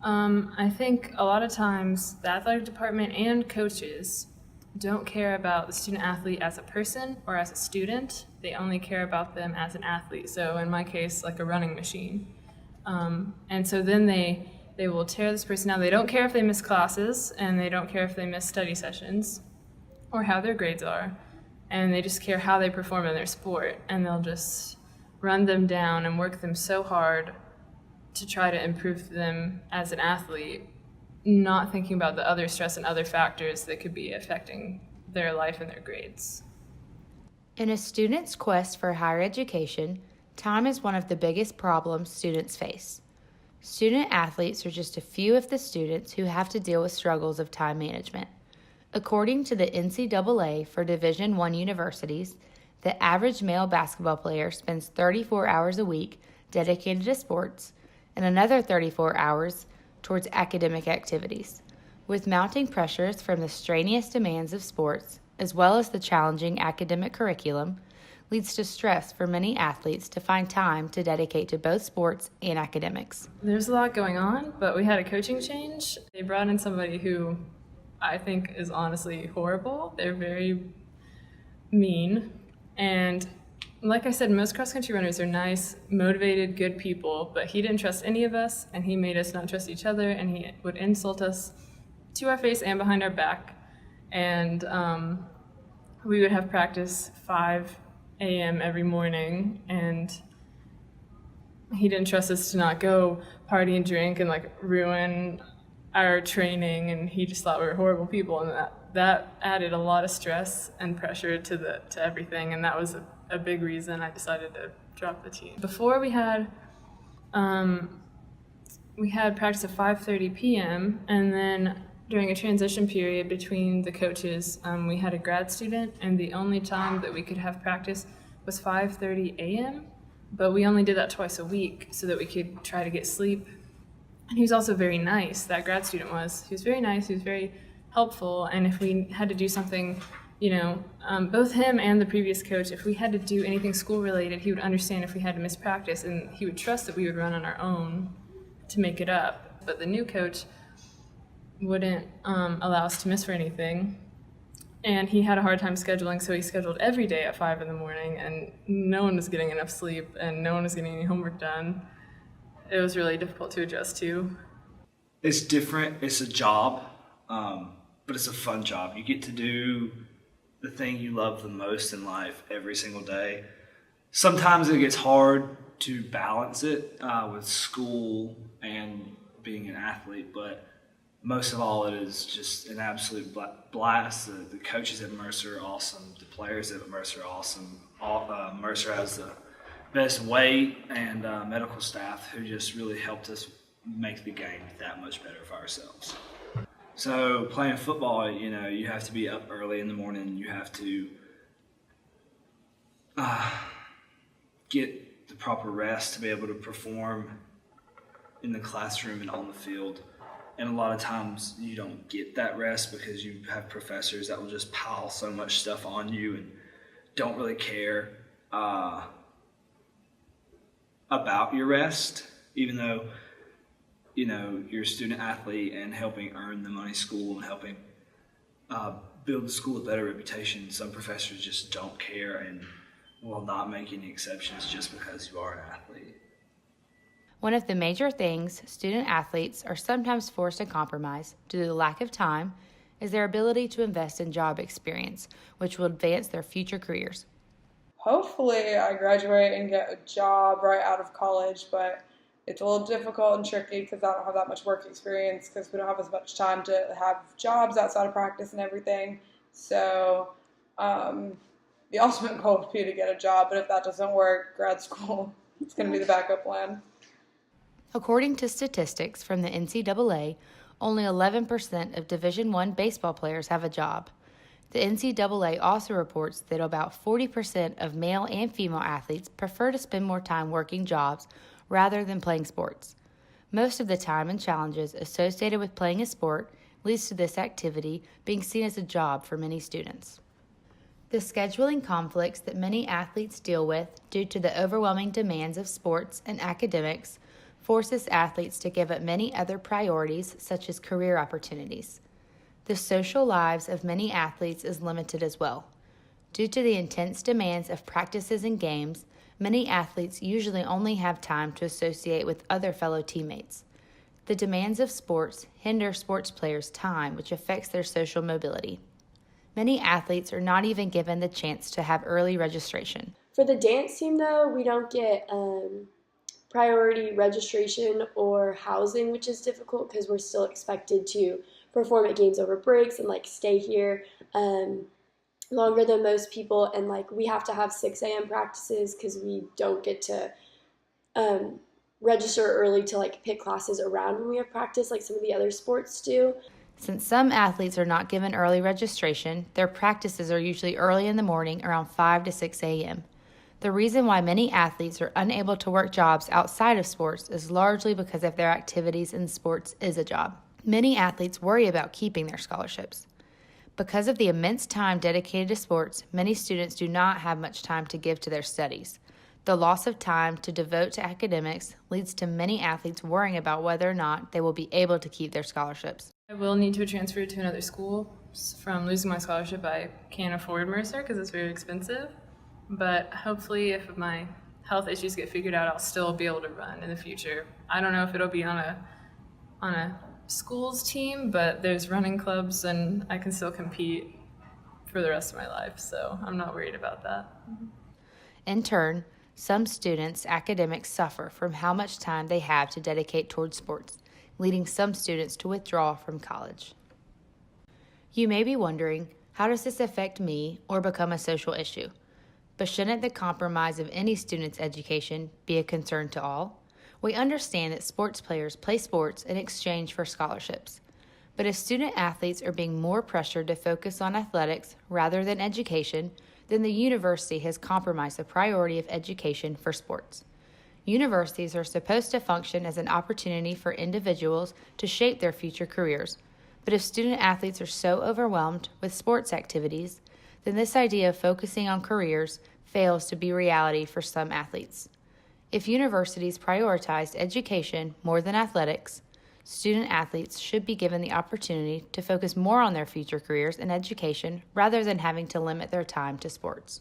I think a lot of times the athletic department and coaches don't care about the student athlete as a person or as a student. They only care about them as an athlete. So in my case, like a running machine. And so then they will tear this person down. They don't care if they miss classes, and they don't care if they miss study sessions or how their grades are. And they just care how they perform in their sport. And they'll just run them down and work them so hard to try to improve them as an athlete, not thinking about the other stress and other factors that could be affecting their life and their grades. In a student's quest for higher education, time is one of the biggest problems students face. Student athletes are just a few of the students who have to deal with struggles of time management. According to the NCAA for Division I universities, the average male basketball player spends 34 hours a week dedicated to sports and another 34 hours towards academic activities. With mounting pressures from the strenuous demands of sports, as well as the challenging academic curriculum, leads to stress for many athletes to find time to dedicate to both sports and academics. There's a lot going on, but we had a coaching change. They brought in somebody who I think is honestly horrible. They're very mean. And like I said, most cross-country runners are nice, motivated, good people, but he didn't trust any of us, and he made us not trust each other, and he would insult us to our face and behind our back. And we would have practice 5 a.m. every morning, and he didn't trust us to not go party and drink and like ruin our training, and he just thought we were horrible people, and that added a lot of stress and pressure to everything, and that was a big reason I decided to drop the team. Before we had practice at 5:30 p.m. and then during a transition period between the coaches, we had a grad student, and the only time that we could have practice was 5:30 a.m., but we only did that twice a week so that we could try to get sleep. And he was also very nice, that grad student was. He was very nice, he was very helpful, and if we had to do something, both him and the previous coach, if we had to do anything school-related, he would understand if we had to miss practice, and he would trust that we would run on our own to make it up. But the new coach wouldn't allow us to miss for anything. And he had a hard time scheduling, so he scheduled every day at 5 in the morning, and no one was getting enough sleep, and no one was getting any homework done. It was really difficult to adjust to. It's different. It's a job, but it's a fun job. You get to do the thing you love the most in life every single day. Sometimes it gets hard to balance it with school and being an athlete, but most of all, it is just an absolute blast. The coaches at Mercer are awesome. The players at Mercer are awesome. Mercer has the best weight and medical staff who just really helped us make the game that much better for ourselves. So playing football, you have to be up early in the morning. You have to get the proper rest to be able to perform in the classroom and on the field. And a lot of times you don't get that rest because you have professors that will just pile so much stuff on you and don't really care about your rest, even though, you're a student athlete and helping earn the money school and helping build the school a better reputation. Some professors just don't care and will not make any exceptions just because you are an athlete. One of the major things student athletes are sometimes forced to compromise due to the lack of time is their ability to invest in job experience, which will advance their future careers. Hopefully I graduate and get a job right out of college, but it's a little difficult and tricky because I don't have that much work experience because we don't have as much time to have jobs outside of practice and everything. So the ultimate goal would be to get a job, but if that doesn't work, grad school is going to be the backup plan. According to statistics from the NCAA, only 11% of Division I baseball players have a job. The NCAA also reports that about 40% of male and female athletes prefer to spend more time working jobs rather than playing sports. Most of the time and challenges associated with playing a sport leads to this activity being seen as a job for many students. The scheduling conflicts that many athletes deal with due to the overwhelming demands of sports and academics forces athletes to give up many other priorities, such as career opportunities. The social lives of many athletes is limited as well. Due to the intense demands of practices and games, many athletes usually only have time to associate with other fellow teammates. The demands of sports hinder sports players' time, which affects their social mobility. Many athletes are not even given the chance to have early registration. For the dance team, though, we don't get priority registration or housing, which is difficult because we're still expected to perform at games over breaks and stay here longer than most people, and we have to have 6 a.m. practices because we don't get to register early to pick classes around when we have practice like some of the other sports do. Since some athletes are not given early registration, their practices are usually early in the morning around 5 to 6 a.m. The reason why many athletes are unable to work jobs outside of sports is largely because of their activities in sports is a job. Many athletes worry about keeping their scholarships. Because of the immense time dedicated to sports, many students do not have much time to give to their studies. The loss of time to devote to academics leads to many athletes worrying about whether or not they will be able to keep their scholarships. I will need to transfer to another school. From losing my scholarship, I can't afford Mercer because it's very expensive. But hopefully, if my health issues get figured out, I'll still be able to run in the future. I don't know if it'll be on a school's team, but there's running clubs and I can still compete for the rest of my life, so I'm not worried about that. In turn, some students' academics suffer from how much time they have to dedicate towards sports, leading some students to withdraw from college. You may be wondering, how does this affect me or become a social issue? But shouldn't the compromise of any student's education be a concern to all? We understand that sports players play sports in exchange for scholarships. But if student athletes are being more pressured to focus on athletics rather than education, then the university has compromised the priority of education for sports. Universities are supposed to function as an opportunity for individuals to shape their future careers. But if student athletes are so overwhelmed with sports activities, then this idea of focusing on careers fails to be reality for some athletes. If universities prioritized education more than athletics, student athletes should be given the opportunity to focus more on their future careers and education rather than having to limit their time to sports.